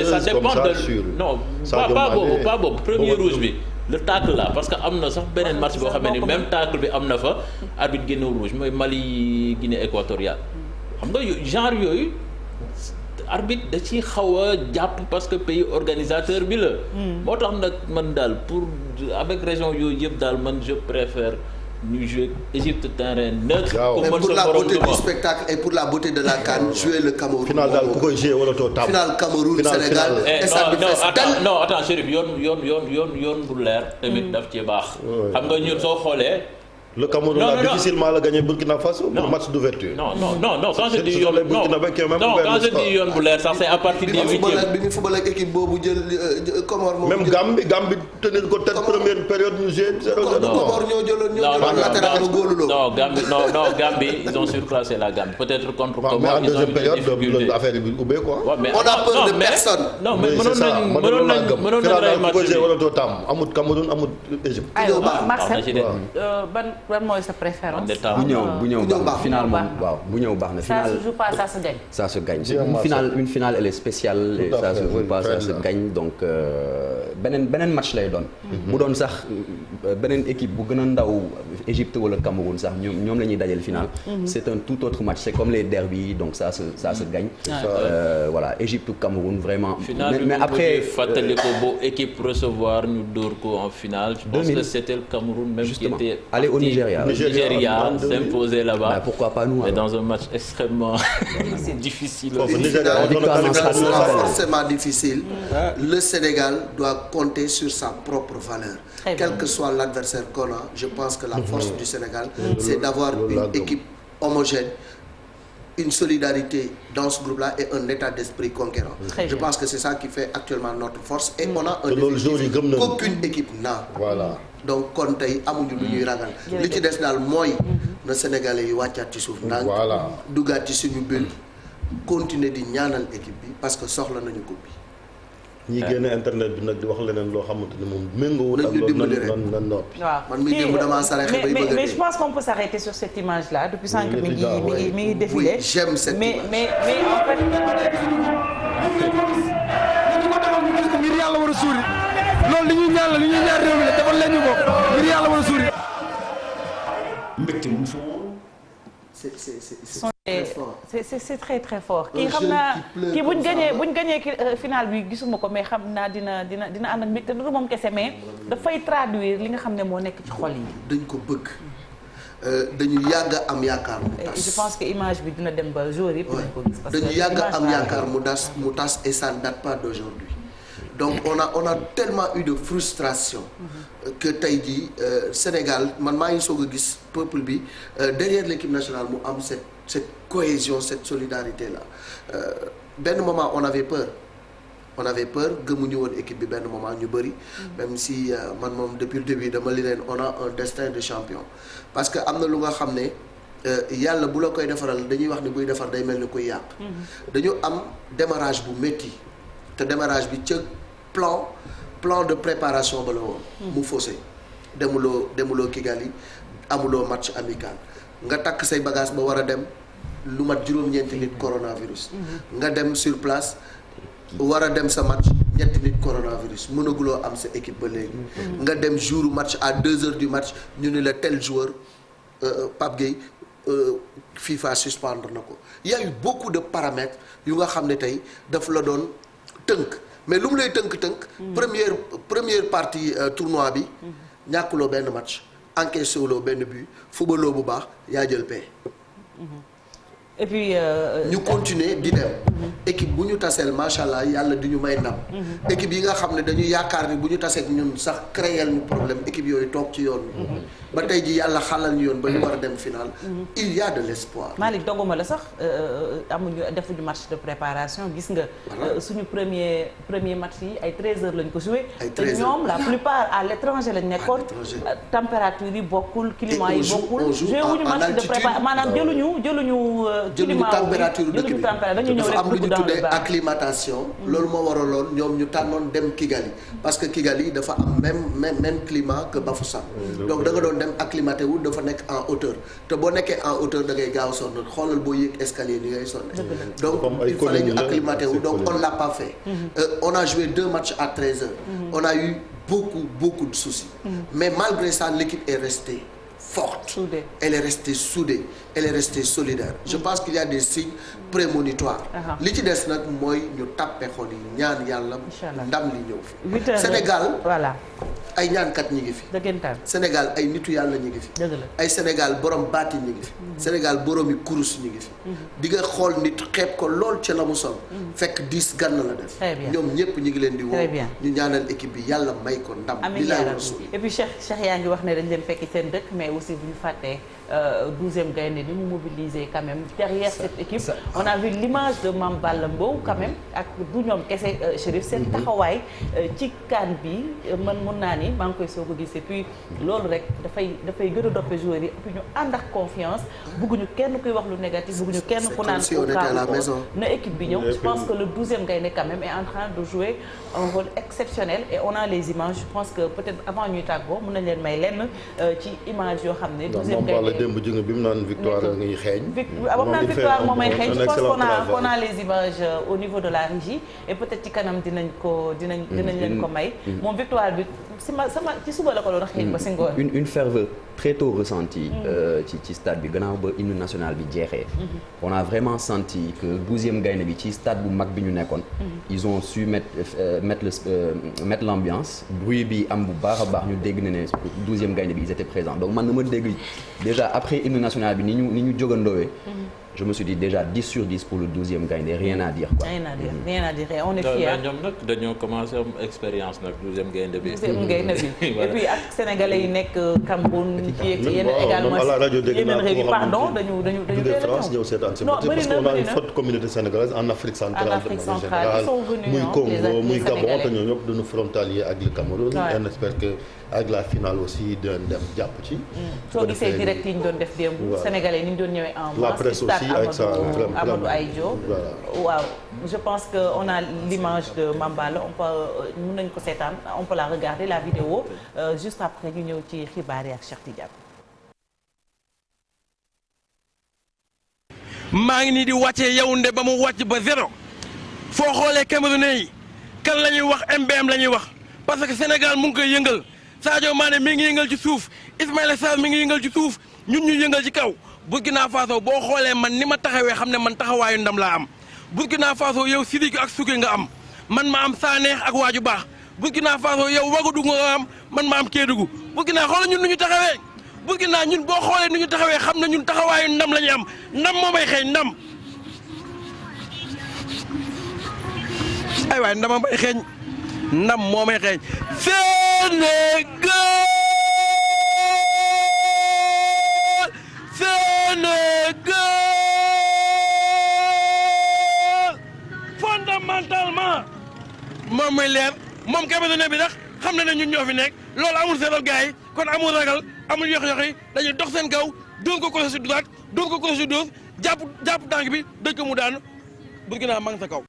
ça dépend de non pas boobu premier rouge bi le tacle là parce que am na sax beneen match boo xam ne même tacle bi am na fa arbitre génn rouge mooy Mali Guinée équatoriale xam nga genre yooyu arbitre da ci xaw a jàpp parce que pays organisateur bi la moo tax nag man daal pour avec raison yooyu yëpp daal man je préfère ñu jouer Égypte terrain neutre. mais pour la beauté du spectacle et pour la beauté de la CAN jouer le Cameroun. final daal ku koy jouer wala too tàmm. final Cameroun Sénégal. non attends Chérif yoon bu leer. tamit daf ci baax. xam nga ñun soo xoolee. Le Cameroun a difficilement gagné Burkina Faso pour match d'ouverture. Non, quand je dis yoon quand je dis yoon bu leer sax c'est à partir des huitièmes. bi ñu football ak équipe boobu jël Comore moom. même Gambie tenir ko tête première période ñu joué 0-0. Comore ñoo jëloon latéral góoluloo. Non Gambie ils ont surclassé la Gambie peut-être contre Comore mais en deuxième période affaire bi ubbee quoi. on a peur de personne. non mais mënoon nañ match bi wala doo tam amut Cameroun amut Égypte. ban mooy sa préférence. bu ñëw baax final moom waaw bu ñëw baax na. ça se joue pas ça se gagne. ça se gagne une finale elle est spéciale. et ça se joue pas ça se gagne donc beneen match lay doon. bu doon sax beneen équipe bu gën a ndaw Égypte wala Cameroun sax ñoom la ñuy dajale final. c'est un tout autre match c'est comme les derbies donc ça se gagne. voilà Égypte ou Cameroun vraiment. mais après fàttali ko boo équipe recevoir ñu dóor ko en finale. je pense que c'était le Cameroun même qui était. aller au Nigeria s'imposer là-bas. Mais pourquoi pas nous? Mais dans un match extrêmement difficile. Forcément difficile. Le Sénégal doit compter sur sa propre valeur. Quel que soit l'adversaire qu'on a, je pense que la force du Sénégal, c'est d'avoir une équipe homogène, une solidarité dans ce groupe-là et un état d'esprit conquérant. Je pense que c'est ça qui fait actuellement notre force et on a un effectif qu'aucune équipe n'a. Voilà. Donc kon tey amuñu lu ñuy ragal li ci des daal mooy na Sénégalais yi wàccaat ci suuf ndànk duggaat ci suñu bulle continuer di ñaanal équipe bi parce que soxla nañu coupe bi. ñi génne internet bi nag di wax leneen loo xamante ni moom méngoowul ak loolu nan noppi. waaw man mii démb damaa saraxe bay bëgg a mais je pense qu'on peut s'arrêter sur cette image là depuis sànq mi ngi défilé. Oui, j'aime cette image. mais en fait. ngir yàlla war a suuri loolu li ñuy ñaan la li ñuy ñaan réew mi la defal leen ñu ko ngir yàlla war a suuri. mbégte mu fa c'est très très fort. kii xam naa kii buñ gañee final bi gisuma ko mais xam naa dina ànd ak mbégte du moom kese mais dafay traduire li nga xam ne moo nekk ci xol yi. dañ ko bëgg dañu yàgg am yaakaar mu tas. je pense que image bi dina dem ba jour yëpp dañ ko gis. parce que dañu yàgg am yaakaar mu tas et ça ne date pas d'aujourd'hui. donc on a tellement eu de frustration que tey jii Sénégal man maa ngi soog a gis peuple bi derrière l'équipe nationale mu am cette cohésion cette solidarité là benn moment on avait peur gëmuñu woon équipe bi benn moment ñu bëri même si man moom depuis le début dama li leen on a un destin de champion parce que am na lu nga xam ne yàlla bu la koy defaral dañuy wax ni buy defar day mel ni koy yàq dañu am démarrage bu métti te démarrage bi ca plan de préparation ba la woon mu faussé demuloo Kigali amuloo match amical nga takk say bagage ba war a dem lu mat juróom-ñeenti nit coronavirus. nga dem sur place war a dem sa match ñetti nit coronavirus mënaguloo am sa équipe ba léegi. nga dem jour match à 2h du match ñu ne la tel joueur Pape Gueye FIFA suspendre na ko. Il y a eu beaucoup de paramètres yu nga xam ne tey daf la doon tënk mais lu mu lay tënk-tënk. première partie tournoi bi. ñàkkuloo benn match encaissé wuloo benn but fubaloo bu baax yaa jël paie. et puis ñu continuer di dem. équipe bu ñu taseel macha allah yàlla di ñu may ndam. équipe yi nga xam ne dañu yaakaar ni bu ñu taseeg ñun sax créer ñu problème équipe yooyu toog ci yoon bi. ba tey ji yàlla xalal ñu yoon ba ñu war a dem final. il y a de l'espoir. Malick doguma la sax defuñu match de préparation gis nga. suñu premier match yi ay 13h lañ ko joué. ay 13h te ñoom la plupart à l'étranger lañ nekkoon. température yi bokkul climat yi bokkul. joué wuñu match de préparation maanaam jëluñu température dëkk bi dafa am lu ñu tuddee acclimatation. loolu moo waraloon ñoom ñu tànnoon dem Kigali parce que Kigali dafa am même climat que Bafoussam. donc da nga doon dem acclimaté wu dafa nekk en hauteur te boo nekkee en hauteur da ngay gaaw sonn xoolal boo yéeg escalier ni ngay sonn. donc il fallait ñu acclimaté wu donc on l'a pas fait. On a joué 2 matchs à 13h. On a eu beaucoup de soucis. Mais malgré ça l'équipe est restée forte. Elle est restée soudée, elle est restée solidaire. Je pense qu'il y a des signes prémonitoires. li ci des nag mooy ñu tàppe xol yi ñaan yàlla ndam li ñëw fi. Sénégal voilà. ay ñaankat ñi ngi fi. dëggantaan Sénégal ay nitu yàlla ñi ngi fi. ay Sénégal borom baati ñi ngi fi. Sénégal boromi kurus ñi ngi fi. di nga xool nit xeeb ko lool ca la mu sol. fekk 10 gann la def. ñoom ñëpp ñi ngi leen di woo. ñu ñaanal équipe bi yàlla may ko ndam. amiin yaa rabbi et puis Cheikh yaa ngi wax ne dañ leen fekki seen dëkk mais aussi bu ñu fàttee 12e Gaïndé ni mu mobilisé quand même derrière cette équipe. On a vu l'image de Mame Balla Mbow quand même ak du ñoom kese Chérif seen taxawaay ci CAN bi man mun naa ni maa ngi koy soog a gis et puis loolu rek dafay gën a doppe joueurs yi et puis ñu ànd ak confiance bëgguñu kenn kuy wax lu négatif bëgguñu kenn ku naan na équipe bi ñëw. Je pense que le 12e Gaïndé quand même est en train de jouer un rôle exceptionnel et on a les images je pense que peut-être avant ñuy tàggoo mën nañ leen may lenn ci image yoo xam ne 12e Gaïndé démb ji nga bi mu naan victoire ngay xeeñ. moom naan victoire moom may xeeñ je pense qu'on a les images au niveau de la régie et peut-être ci kanam dinañ leen ko may. moom victoire bi ci suba la ko doon xeeñ ba si ngoon. une ferveur très tôt ressentie ci stade bi gannaaw ba hymne national bi jeexee. on a vraiment senti que 12e Gaïndé bi ci stade bu mag bi ñu nekkoon. ils ont su mettre l'ambiance bruit bi am bu baax a baax ñu dégg ne 12e Gaïndé bi ils étaient présents donc man na ma dégg déjà après hymne national bi ni ñu jógandoowee. je me suis dit déjà 10 sur 10 pour le 12e Gaïndé rien à dire quoi. rien à dire on est fiers. ñoom nag dañoo commencé am expérience nag 12e Gaïndé bi. 12e Gaïndé bi et puis ak sénégalais yi nekk Cameroun ci yeneen également yeneen réew yi pardon dañu France ñëw seetaan si parce qu'on a une forte communauté sénégalaise en Afrique centrale de manière générale muy Congo muy Gabon te ñoo ñëpp dañu frontalier ak le Cameroun. on espère que ak la finale aussi dem jàpp ci. soo gisee direct yi ñu doon def démb sénégalais ni ñu doon ñëwee en la presse aussi avec ça Amadou Aïdjo waaw je pense que on a l'image de Mame Balla mën nañ ko seetaan on peut la regarder la vidéo juste après ñu ñëw ci xibaar yi ak Cheikh Tidiane. maa ngi nii di wàccee Yaoundé ba mu wàcc ba 0 foo xoolee Camerounais yi kan la ñuy wax MBM la ñuy wax parce que Sénégal mu ngi koy yëngal Sadio Mané mi ngi yëngal ci suuf Ismaïla Sarr mi ngi yëngal ci suuf ñun ñu yëngal ci kaw Burkina Faso boo xoolee man ni ma taxawee xam ne man taxawaayu ndam laa am Burkina Faso yow Sidiki ak Souké nga am man ma am Sanex ak waaju baax Burkina Faso yow Ouagadougou nga am man ma am Kédougou Burkina xoolal ñun nu ñu taxawee Burkina ñun boo xoolee nu ñu taxawee xam ne ñun taxawaayu ndam la ñu am ndam moo may xeeñ ndam ay waay ndama may xeeñ ndam moo may xeeñ Sénégal fondamentalement moom mooy leer moom Cameroun bi ndax xam na ne ñun ñoo fi nekk loolu amul seetal gars yi kon amul ragal amul yox-yox yi dañuy dox seen kaw doon ko crochet droite doon ko crochet gauche jàpp tànk bi dëj ko mu daanu Burkina maa ngi sa kaw.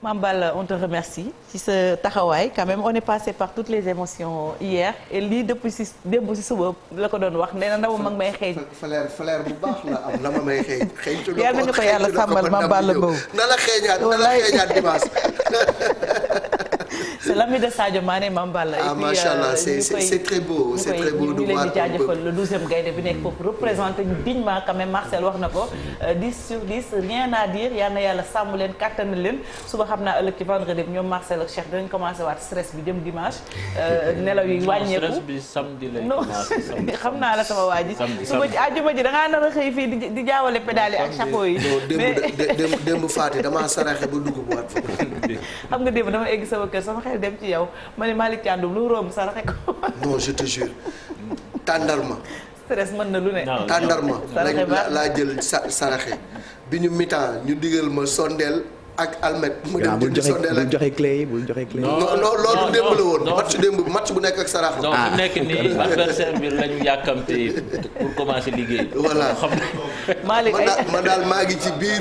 Mame Balla on te remercie ci sa taxawaay quand même on est passé par toutes les émotions hier et lii depuis si démb si suba la ko doon wax nee na ndaw mag may xeeñ. flair bu baax la am la ma may xeeñ. yal nañu ko yàlla sàmmal Mame Balla Mbow. na la xeeñaat dimanche. c'est l'ami de Sadio Mané Mame Balla. ah macha allah c'est très beau c'est très beau de voir. ñu leen di jaajëfal le 12e gaynde bi nekk foofu représenté ñu dignement quand même Marcel wax na ko 10 sur 10 rien à dire yal na yàlla sàmm leen kattanal leen suba xam naa ëllëg ci vendredi bi ñoom Marcel ak Cheikh dinañ commencé waat stress bi jëm dimanche nelaw yi wàññeeku. stress bi samedi lay non xam naa la sama waa ji. suba ci àjjuma ji da ngaa nar a xëy fii di jaawale pédale yi ak chapeau yi. démb Fatick damaa saraxe ba dugg bu waat fa. xam nga démb dama egg sama kër sama xel dem ci yow ma ne Malick Thiandoum lu romb saraxe ko. non je te jure tàndarma. stress mën na lu ne. tàndarma laa jël saraxe bi ñu mitaan ñu digal ma sondeel ak almet. mu dem jëndi sondeel ak bul joxe clé yi bul joxe clé yi. non loolu démb la woon. match bu nekk ak sarax la. donc fi nekk nii adversaire bi lañu yàkkamte pour commencer liggéey. voilà Malick ma daal maa ngi ci biir.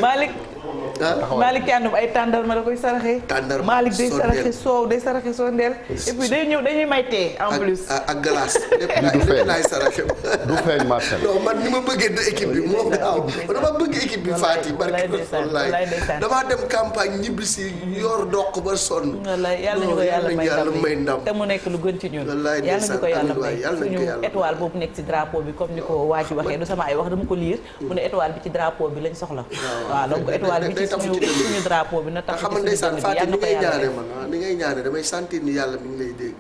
Malick Thiandoum ay tàndarma da koy saraxe. tàndarma Malick day saraxe soow day saraxe sondeel et puis dañuy may tee en plus. ak glace. lépp laay saraxe. du feeñ Marcel. non man ni ma bëggee de équipe bi moo gaaw dama bëgg équipe bi Fatick barki wallaay damaa dem campagne ñibbi si yor doq ba sonn. wallaay yàlla ñu ko yàlla may ndam te mu nekk lu gën ci ñun. yàlla ñu ko yàlla may suñu étoile boobu nekk ci drapeau bi comme ni ko waa ji waxee du sama ay wax dama ko liir mu ne étoile bi ci drapeau bi lañ soxla. waaw donc étoile bi suñu drapeau bi na tax ci suñu ndeysaan Fatou ni ngay ñaane man ni ngay ñaane damay sentir ni yàlla mi ngi lay dégg.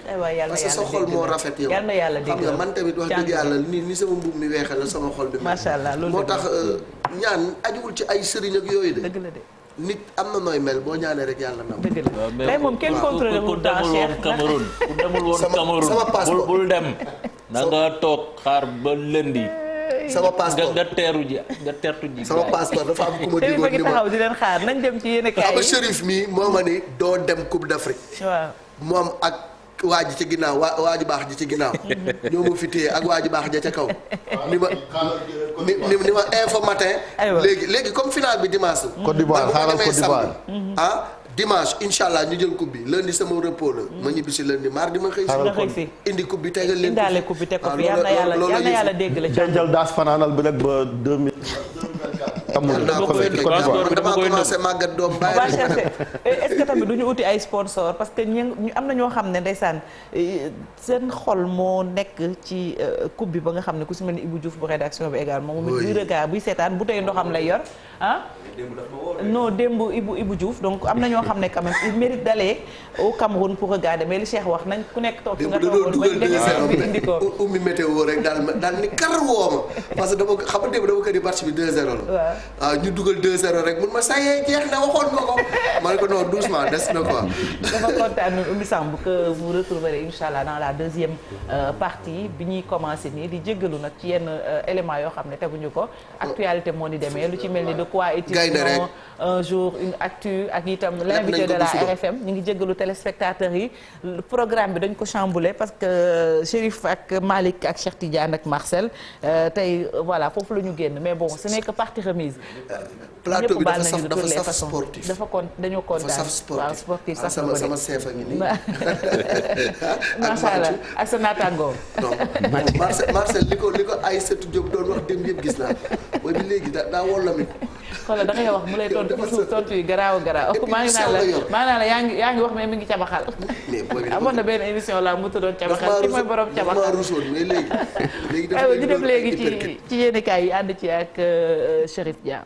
parce que sa xol moo rafet yow. yàlla na yàlla dégg xam nga man tamit wax dëgg yàlla ni sama mbubb mi weexal la sama xol bi. macha allah loolu moo tax ñaan ajuwul ci ay sëriñ ak yooyu de. dëgg la de. nit am na nooy mel boo ñaanee rek yàlla nam. dëgg la tey moom kenn contrôlé wul temps Cheikh ku demul woon Cameroun bul dem na nga toog xaar ba lundi. sama passeport nga teeru ji nga tertu ji. sama passeport dafa am ku ma digoon ni ma taxaw di leen xaar nañ dem ci yéen a kaay yi. Chérif mi moo ma ni doo dem Coupe d'Afrique. waaw moom ak waa ji ci ginnaaw waa ji baax ji ci ginnaaw. ñoo ma fi téye ak waa ji baax ja ca kaw. ni ma info matin. léegi comme final bi dimanche. Côte d'Ivoire xaaral Côte d'Ivoire dimanche incha allah ñu jël coupe bi lundi sama repos la. ma ñibbi si lundi mardi ma xëy si. indi coupe bi tegal leen. indaale coupe bi teg ko fi yal na yàlla dégg la. jël daas fanaanal bi rek ba 2000. dama commencé màggat doom bàyyi est-ce que tamit du ñu uti ay sponsor parce que ñu am na ñoo xam ne ndeysaan seen xol moo nekk ci coupe bi ba nga xam ne ku si mel ni Ibou Diouf bu rédaction bi également moom it buy regard buy seetaan bu tey ndoxam lay yor non démb Ibou Diouf donc am na ñoo xam ne quand même il mérite d'aller au Cameroun pour regarder mais li Cheikh wax nañ ku nekk toog fi nga toogoon bañ demee indi ko ummi météo rek daal ni kar wooma parce que dama xam nga démb dama ko di match bi 2-0 la waaw ñu dugal 2-0 rek mun ma sayee jeex na waxoon nga ko ma ne ko non doucement des na quoi. dafa kontaan Oumy Samb que vous retrouverez inch'Allah dans la deuxième partie bi ñuy commencer nii di jéggalu nag ci yenn éléments yoo xam ne teguñu ko actualité moo ni demee lu ci mel ni de quoi est-il un jour une actu ak itam l'invité de la RFM ñu ngi jéggalu téléspectateurs yi programme bi dañ ko chamboulé parce que Chérif ak Malick ak Cheikh Tidiane ak Marcel tey voilà foofu la ñu génn mais bon ce n'est que partie remise. plateau bi dafa saf sportif dafa kon dañoo kontaan waaw sportif sax sama chef a ngi nii. macha allah ak sa naataangoo. non Marcel li ko Aïssatou Diop doon wax dem yëpp gis naa ko bi léegi daa wolami ko. xoolal da ngay wax mu lay tontu yu garaaw maa ngi naan la yaa ngi wax mais mi ngi cabaxal. amoon na benn émission la mu tuddoon cabaxal ki mooy borom cabaxal. léegi aywa ñu dem léegi ci yéenekaay yi ànd ci ak Chérif Dia.